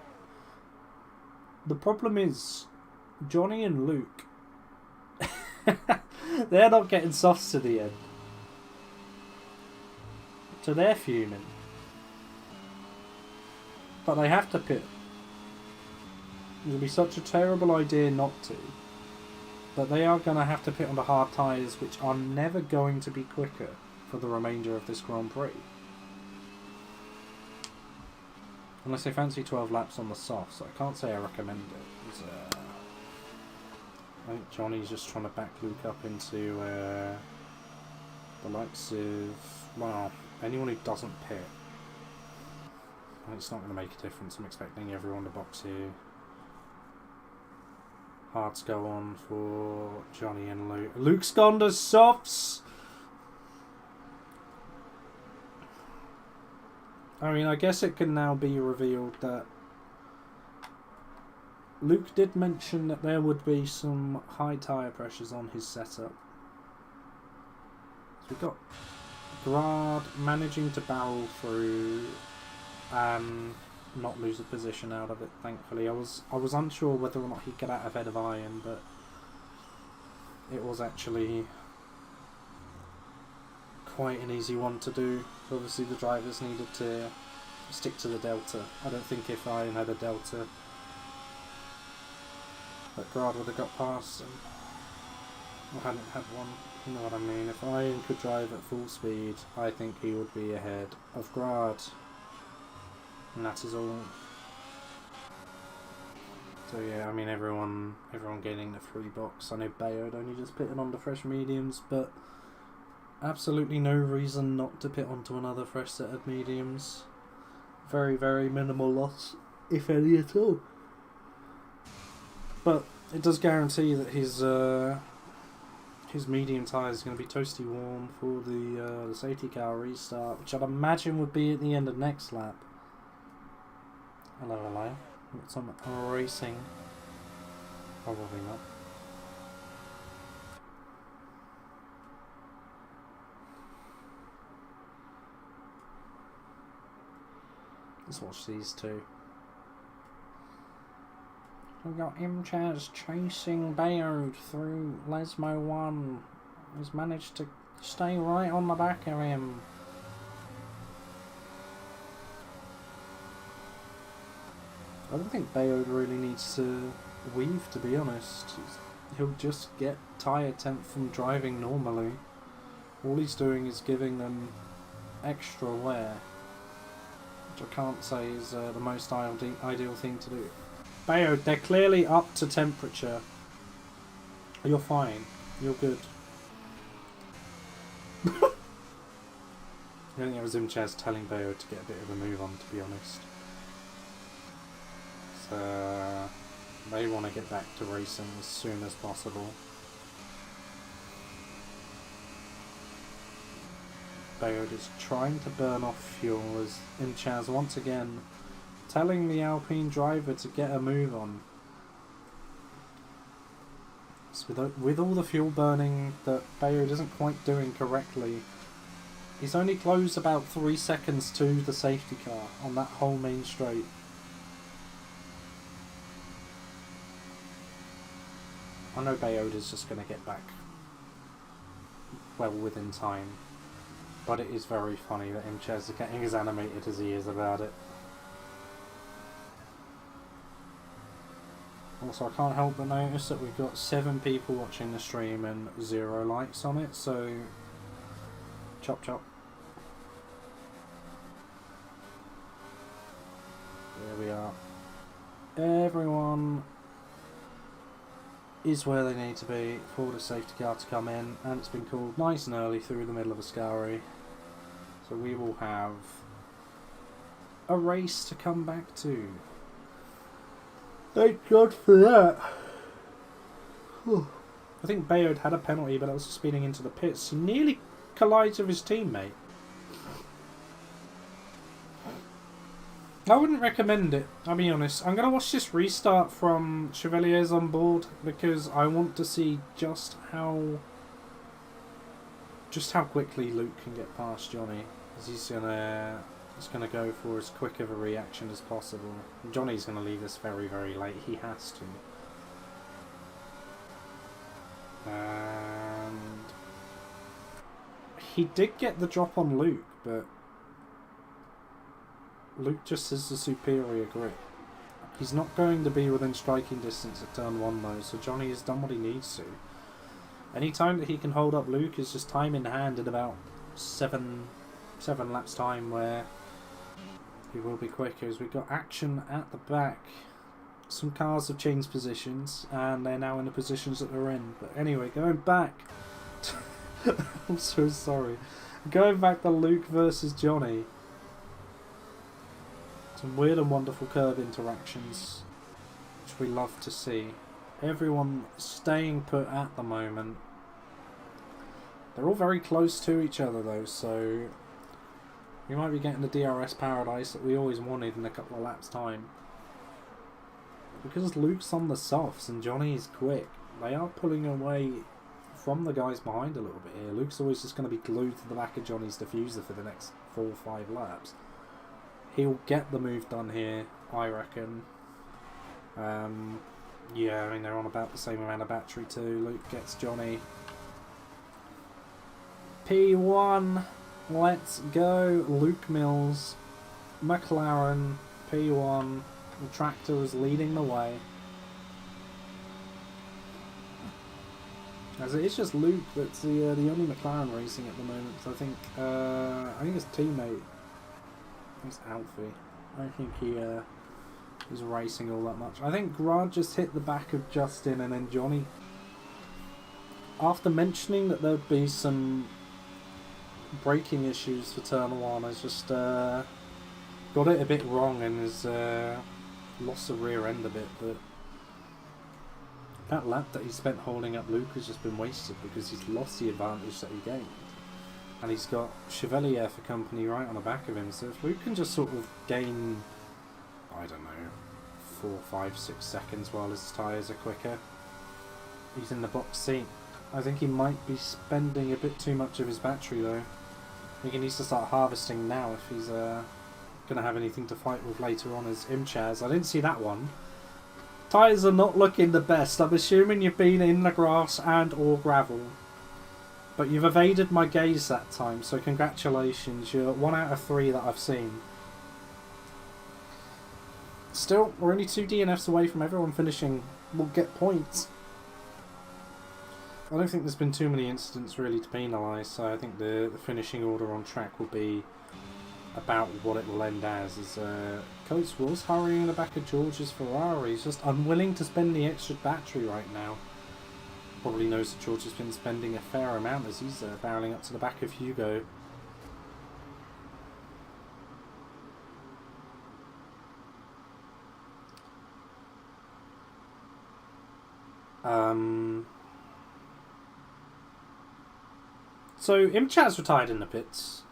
The problem is, Johnny and Luke, they're not getting softs to the end. So they're fuming. But they have to pit. It would be such a terrible idea not to. But they are going to have to pit on the hard tyres, which are never going to be quicker for the remainder of this Grand Prix. Unless they fancy 12 laps on the softs. I can't say I recommend it. I think Johnny's just trying to back Luke up into the likes of, well, anyone who doesn't pit. It's not going to make a difference. I'm expecting everyone to box here. Hards go on for Johnny and Luke. Luke's gone to softs! I mean, I guess it can now be revealed that Luke did mention that there would be some high tyre pressures on his setup. So we've got Grad managing to barrel through and not lose a position out of it, thankfully. I was unsure whether or not he'd get out ahead of Iron, but it was actually quite an easy one to do. Obviously the drivers needed to stick to the delta. I don't think if Iron had a delta that Grad would have got past him. Or hadn't had one, you know what I mean. If Iron could drive at full speed, I think he would be ahead of Grad. And that is all. So yeah, I mean everyone getting the free box. I know Bayard only just pitted on the fresh mediums, but absolutely no reason not to pit onto another fresh set of mediums. Very, very minimal loss, if any at all. But it does guarantee that his medium tyre is going to be toasty warm for the safety car restart, which I'd imagine would be at the end of next lap. Hello, hello. Got some racing. Probably not. Let's watch these two. We've got Chaz chasing Bayard through Lesmo 1. He's managed to stay right on the back of him. I don't think Bayard really needs to weave, to be honest. He'll just get tyre temp from driving normally. All he's doing is giving them extra wear, which I can't say is the most ideal thing to do. Bayard, they're clearly up to temperature. You're fine. You're good. I think it was Chaz telling Bayard to get a bit of a move on, to be honest. So, They want to get back to racing as soon as possible. Bayard is trying to burn off fuel as Imchaz once again telling the Alpine driver to get a move on. So with all the fuel burning that Bayard isn't quite doing correctly, he's only close about 3 seconds to the safety car on that whole main straight. I know Bayard is just going to get back well within time, but it is very funny that Imchez is getting as animated as he is about it. Also, I can't help but notice that we've got 7 people watching the stream and 0 likes on it, so chop chop. There we are. Everyone is where they need to be for the safety car to come in, and it's been called nice and early through the middle of Ascari. So we will have a race to come back to. Thank God for that. I think Bayard had a penalty, but that was speeding into the pits. He nearly collides with his teammate. I wouldn't recommend it, I'll be honest. I'm going to watch this restart from Chevalier's on board because I want to see just how quickly Luke can get past Johnny. As he's gonna go for as quick of a reaction as possible. Johnny's gonna leave this very, very late. He has to. And he did get the drop on Luke, but Luke just has the superior grip. He's not going to be within striking distance at turn 1 though, so Johnny has done what he needs to. Any time that he can hold up Luke is just time in hand in about 7 laps time, where he will be quicker. As we've got action at the back. Some cars have changed positions and they're now in the positions that they're in. But anyway, going back I'm so sorry. Going back to Luke versus Johnny. Some weird and wonderful curb interactions, which we love to see. Everyone staying put at the moment. They're all very close to each other though, so we might be getting the DRS paradise that we always wanted in a couple of laps time. Because Luke's on the softs and Johnny is quick, they are pulling away from the guys behind a little bit here. Luke's always just going to be glued to the back of Johnny's diffuser for the next 4 or 5 laps. He'll get the move done here, I reckon. Yeah, I mean, they're on about the same amount of battery too. Luke gets Johnny. P1, let's go. Luke Mills, McLaren, P1. The tractor is leading the way. As it is just Luke that's the only McLaren racing at the moment. So I think his teammate is Alfie. I don't think he is racing all that much. I think Grant just hit the back of Justin, and then Johnny, after mentioning that there'd be some braking issues for turn 1, has just got it a bit wrong and has lost the rear end a bit. But that lap that he spent holding up Luke has just been wasted because he's lost the advantage that he gained. And he's got Chevalier for company right on the back of him. So if Luke can just sort of gain, I don't know, 4, 5, 6 seconds while his tyres are quicker, he's in the box seat. I think he might be spending a bit too much of his battery though. I think he needs to start harvesting now if he's going to have anything to fight with later on as Imchaz. I didn't see that one. Tyres are not looking the best. I'm assuming you've been in the grass and or gravel. But you've evaded my gaze that time, so congratulations. You're 1 out of 3 that I've seen. Still, we're only 2 DNFs away from everyone finishing. We'll get points. I don't think there's been too many incidents really to penalise, so I think the finishing order on track will be about what it will end as. Coates was hurrying the back of George's Ferrari. He's just unwilling to spend the extra battery right now. Probably knows that George has been spending a fair amount as he's barreling up to the back of Hugo. So Imchat's retired in the pits.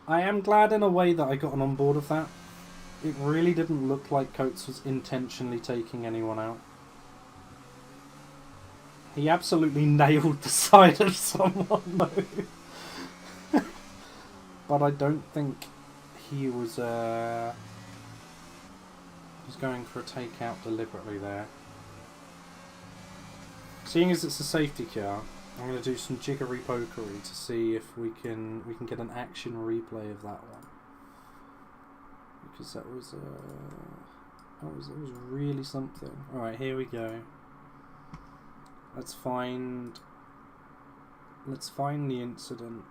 I am glad in a way that I got on board of that. It really didn't look like Coates was intentionally taking anyone out. He absolutely nailed the side of someone though. But I don't think he was going for a takeout deliberately there. Seeing as it's a safety car, I'm going to do some jiggery pokery to see if we can get an action replay of that one, because that was really something. All right, here we go. Let's find the incident.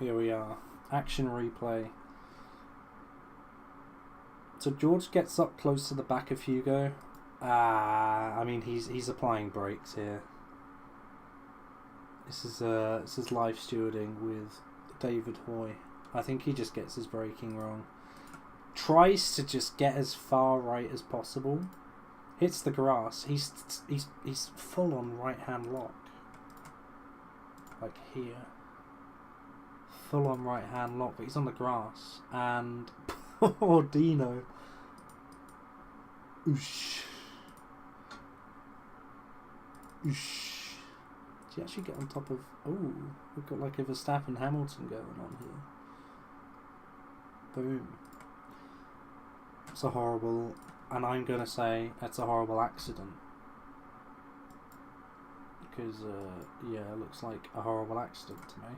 Here we are. Action replay. So George gets up close to the back of Hugo. I mean he's applying brakes here. This is live stewarding with David Hoy. I think he just gets his braking wrong. Tries to just get as far right as possible. Hits the grass. He's full on right hand lock. Like here. Full on right hand lock, but he's on the grass, and poor Dino. Oosh. Oosh. Did he actually get on top of... Oh, we've got like a Verstappen Hamilton going on here. Boom. It's a horrible... And I'm going to say it's a horrible accident. Because, yeah, it looks like a horrible accident to me.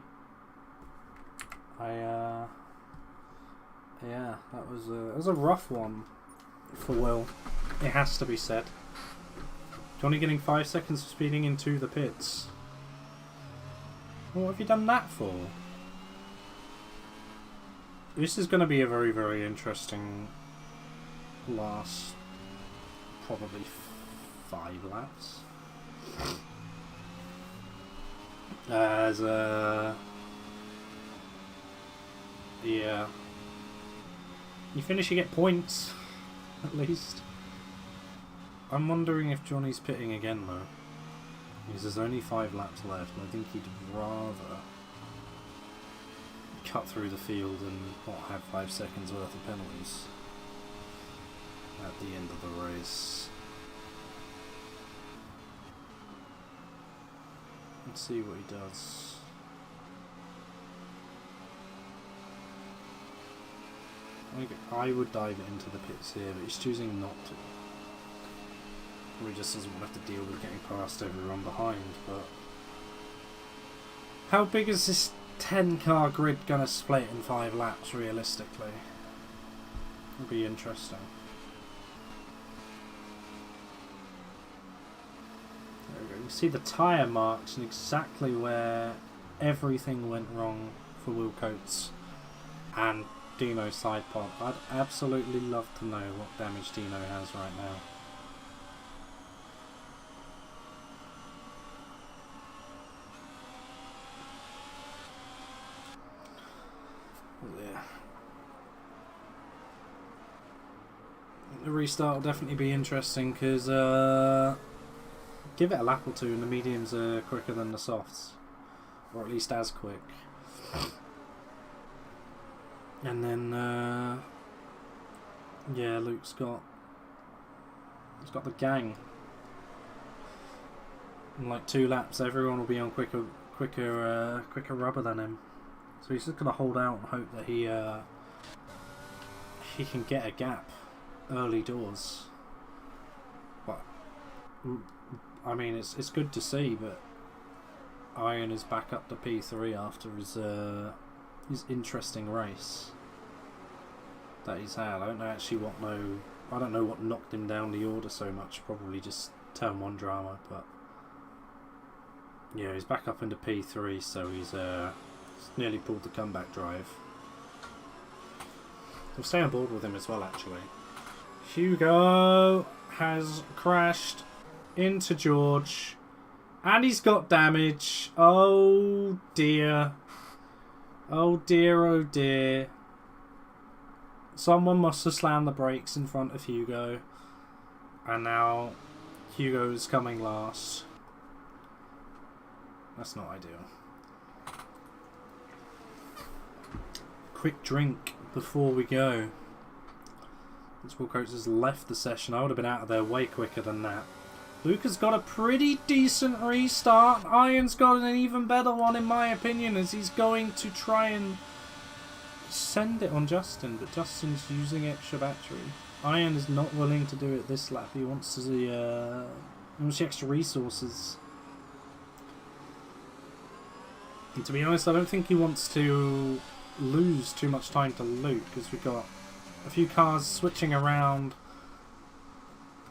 Yeah, that was a rough one for Will. It has to be said. Johnny getting 5 seconds for speeding into the pits. What have you done that for? This is going to be a very, very interesting last probably 5 laps. As yeah. You finish, you get points, at least. I'm wondering if Johnny's pitting again though. Because there's only 5 laps left, and I think he'd rather cut through the field and not have 5 seconds worth of penalties at the end of the race. Let's see what he does. I would dive into the pits here, but he's choosing not to. Probably just doesn't want to have to deal with getting past everyone behind, but... How big is this 10-car grid going to split in 5 laps, realistically? It'll be interesting. There we go. You can see the tyre marks and exactly where everything went wrong for Will Coates and Dino's side pod. I'd absolutely love to know what damage Dino has right now. Yeah. The restart will definitely be interesting because give it a lap or two and the mediums are quicker than the softs, or at least as quick. And then yeah, Luke's got the gang. In like 2 laps, everyone will be on quicker rubber than him. So he's just gonna hold out and hope that he can get a gap early doors. But I mean, it's good to see, but Iron is back up to P3 after his interesting race that he's had. I don't know what knocked him down the order so much. Probably just turn 1 drama, but yeah, he's back up into P3, so he's nearly pulled the comeback drive. We'll stay on board with him as well, actually. Hugo has crashed into George, and he's got damage. Oh dear. Oh dear, oh dear. Someone must have slammed the brakes in front of Hugo, and now Hugo's coming last. That's not ideal. Quick drink before we go. Principal coach has left the session. I would have been out of there way quicker than that. Luke has got a pretty decent restart. Iron's got an even better one in my opinion, as he's going to try and send it on Justin, but Justin's using extra battery. Iron is not willing to do it this lap. He wants the extra resources. And to be honest, I don't think he wants to lose too much time to Luke, because we've got a few cars switching around.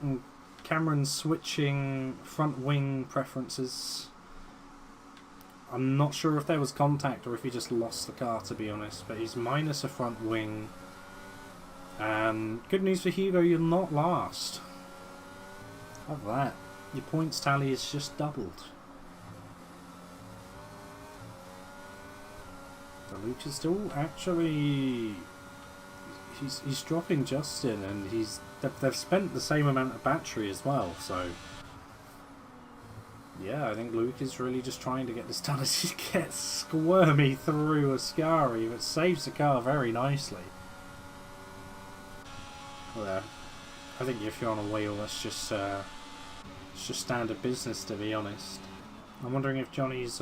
And Cameron's switching front wing preferences. I'm not sure if there was contact or if he just lost the car, to be honest, but he's minus a front wing. Good news for Hugo, you're not last. Have that. Your points tally is just doubled. So Luke is still actually... He's dropping Justin, and they've spent the same amount of battery as well, so... Yeah, I think Luke is really just trying to get this done as he gets squirmy through Ascari, but saves the car very nicely. Well, I think if you're on a wheel, that's just standard business, to be honest. I'm wondering if Johnny's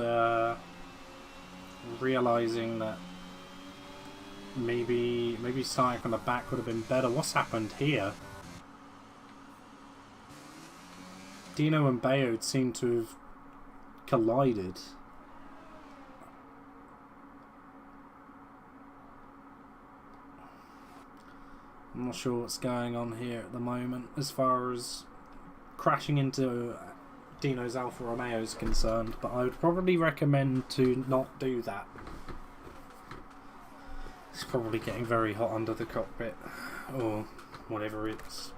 realising that maybe starting from the back would have been better. What's happened here? Dino and Bayard seem to have collided. I'm not sure what's going on here at the moment as far as crashing into Dino's Alfa Romeo is concerned, but I would probably recommend to not do that. It's probably getting very hot under the cockpit, or whatever it is,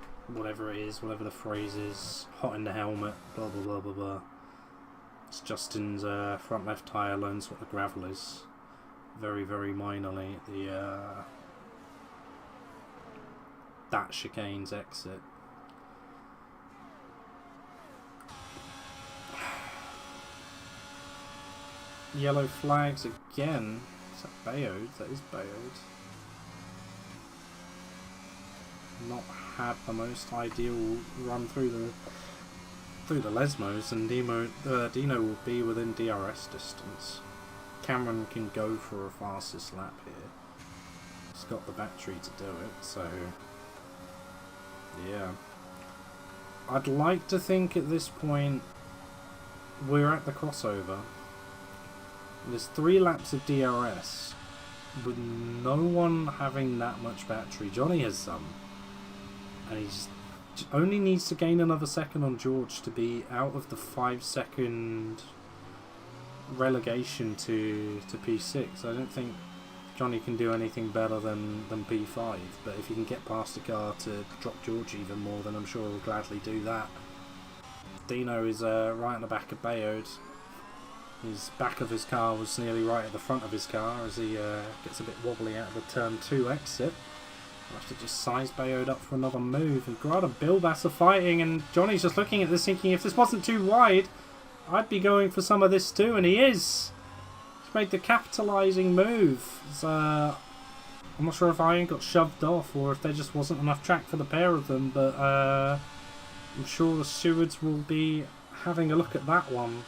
whatever the phrase is. Hot in the helmet, blah blah blah blah blah. It's Justin's front left tyre learns what the gravel is. Very, very minorly. That chicane's exit. Yellow flags again. Is that Bayard? That is Bayard. Not had the most ideal run through the Lesmos, and Dino will be within DRS distance. Cameron can go for a fastest lap here. He's got the battery to do it, so yeah. I'd like to think at this point we're at the crossover. There's 3 laps of DRS with no one having that much battery. Johnny has some, and he only needs to gain another second on George to be out of the 5-second relegation to P6. I don't think Johnny can do anything better than P5, but if he can get past the car to drop George even more, then I'm sure he'll gladly do that. Dino is right at the back of Bayard. His back of his car was nearly right at the front of his car as he gets a bit wobbly out of the turn 2 exit. I'll have to just size Bayard up for another move. And Grad and Bilbas are fighting, and Johnny's just looking at this thinking, if this wasn't too wide, I'd be going for some of this too, and he is. He's made the capitalising move. I'm not sure if Iron got shoved off or if there just wasn't enough track for the pair of them, but I'm sure the stewards will be having a look at that one.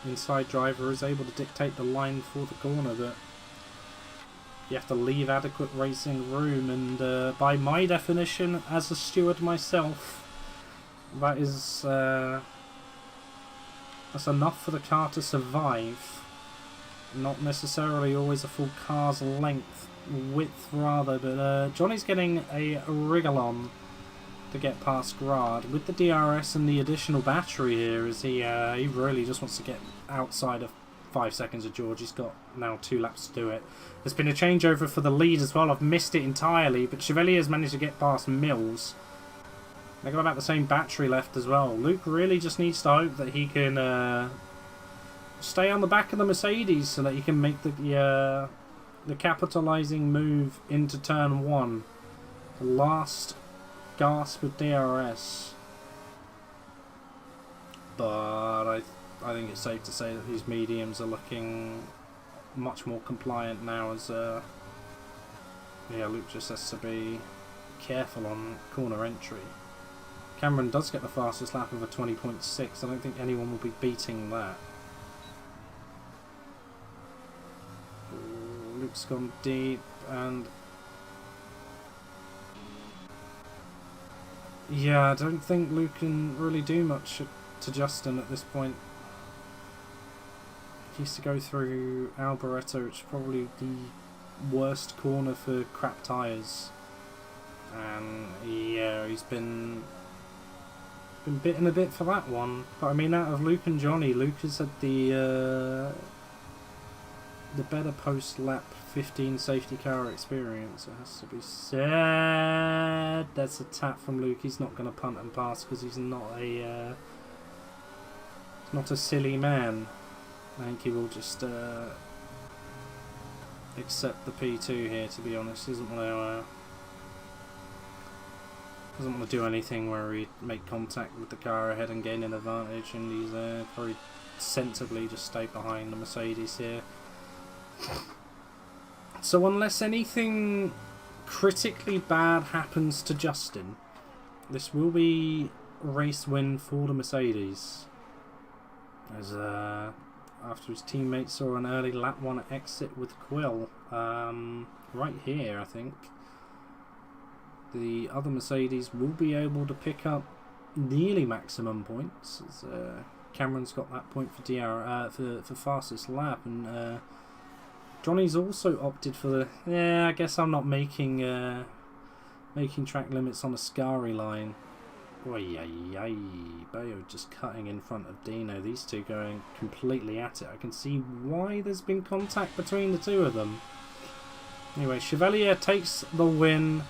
Inside driver is able to dictate the line for the corner, but you have to leave adequate racing room, and by my definition as a steward myself, that is that's enough for the car to survive. Not necessarily always a full car's width rather, but Johnny's getting a wriggle on to get past Grad. With the DRS and the additional battery here, as he really just wants to get outside of 5 seconds of George. He's got now 2 laps to do it. There's been a changeover for the lead as well. I've missed it entirely, but Chevalier's managed to get past Mills. They've got about the same battery left as well. Luke really just needs to hope that he can stay on the back of the Mercedes so that he can make the the capitalizing move into turn 1. The last gasp of DRS. But I think it's safe to say that these mediums are looking much more compliant now, as yeah, Luke just has to be careful on corner entry. Cameron does get the fastest lap of a 20.6. I don't think anyone will be beating that. Ooh, Luke's gone deep, and yeah, I don't think Luke can really do much to Justin at this point. He used to go through Alboreto, which is probably the worst corner for crap tyres, and yeah, he's been bitten a bit for that one. But I mean, out of Luke and Johnny, Luke has had the better post lap 15 safety car experience, it has to be said. That's a tap from Luke. He's not going to punt and pass because he's not a silly man. I think he will just accept the P2 here, to be honest. He doesn't want to do anything where he'd make contact with the car ahead and gain an advantage, and he's probably sensibly just stay behind the Mercedes here. So unless anything critically bad happens to Justin, this will be race win for the Mercedes, as after his teammates saw an early lap 1 exit with Quill. Right here, I think the other Mercedes will be able to pick up nearly maximum points, as Cameron's got that point for for fastest lap, and Johnny's also opted for the... Yeah, I guess I'm not making track limits on a Scary line. Bayo just cutting in front of Dino. These two going completely at it. I can see why there's been contact between the two of them. Anyway, Chevalier takes the win.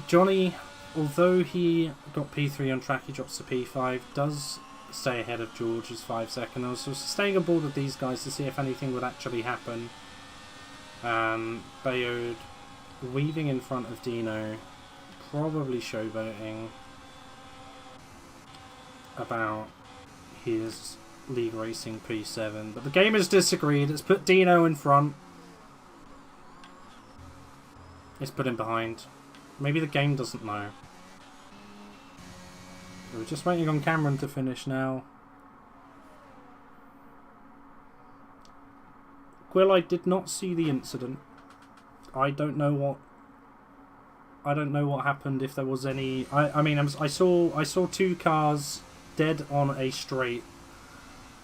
Johnny, although he got P3 on track, he drops to P5, does stay ahead of George's 5 seconds. So staying aboard with these guys to see if anything would actually happen. Bayard weaving in front of Dino, probably showboating about his League Racing P7, but the game has disagreed. It's put Dino in front. It's put him behind. Maybe the game doesn't know. We're just waiting on Cameron to finish now. Quill, I did not see the incident. I don't know what happened, if there was any. I mean, I saw two cars dead on a straight.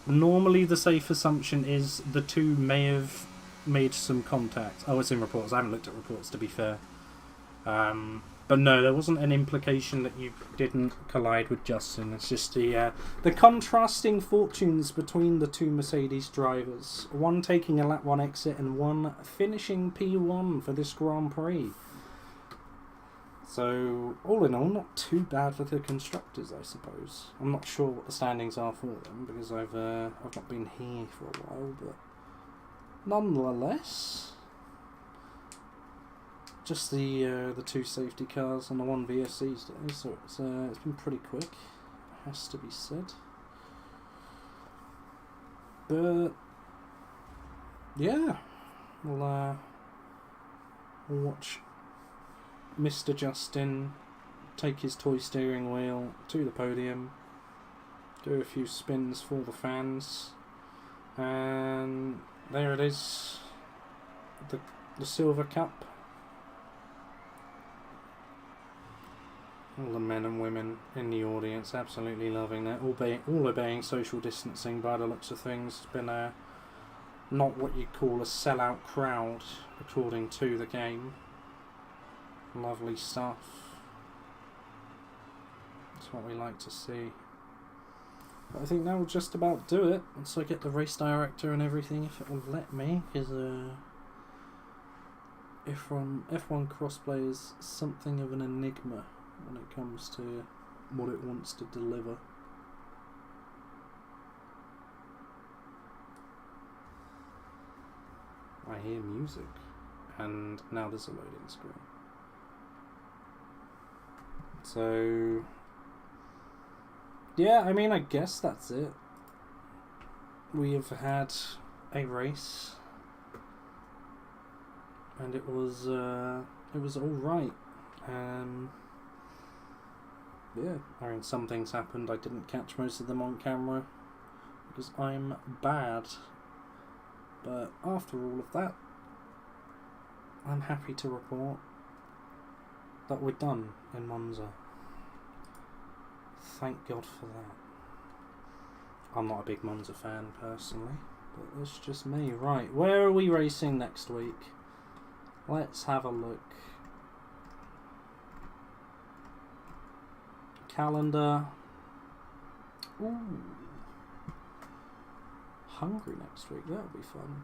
Normally, the safe assumption is the two may have made some contact. Oh, it's in reports. I haven't looked at reports, to be fair. But no, there wasn't an implication that you didn't collide with Justin. It's just the contrasting fortunes between the two Mercedes drivers. One taking a lap 1 exit and one finishing P1 for this Grand Prix. So, all in all, not too bad for the constructors, I suppose. I'm not sure what the standings are for them, because I've not been here for a while, but nonetheless, just the two safety cars and the one VSC's day, so it's been pretty quick, has to be said. But yeah, we'll watch Mr. Justin take his toy steering wheel to the podium, do a few spins for the fans, and there it is, the Silver Cup. All the men and women in the audience absolutely loving that, all obeying social distancing by the looks of things. It's been not what you'd call a sellout crowd, according to the game. Lovely stuff. That's what we like to see. But I think that will just about do it, once I get the race director and everything, if it will let me, because F1 crossplay is something of an enigma when it comes to what it wants to deliver. I hear music. And now there's a loading screen. So, yeah, I mean, I guess that's it. We have had a race, and it was all right. Yeah, I mean, some things happened. I didn't catch most of them on camera because I'm bad. But after all of that, I'm happy to report that we're done in Monza. Thank God for that. I'm not a big Monza fan personally, but that's just me. Right, where are we racing next week? Let's have a look. Calendar. Ooh. Hungary next week, that'll be fun.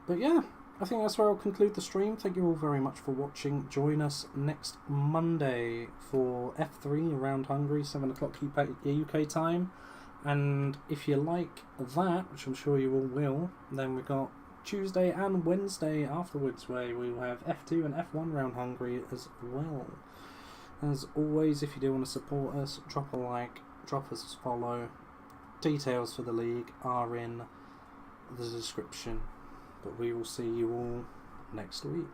But yeah, I think that's where I'll conclude the stream. Thank you all very much for watching. Join us next Monday for F3 around Hungary, 7 o'clock UK time. And if you like that, which I'm sure you all will, then we've got Tuesday and Wednesday afterwards where we will have F2 and F1 around Hungary as well. As always, if you do want to support us, drop a like, drop us a follow. Details for the league are in the description. But we will see you all next week.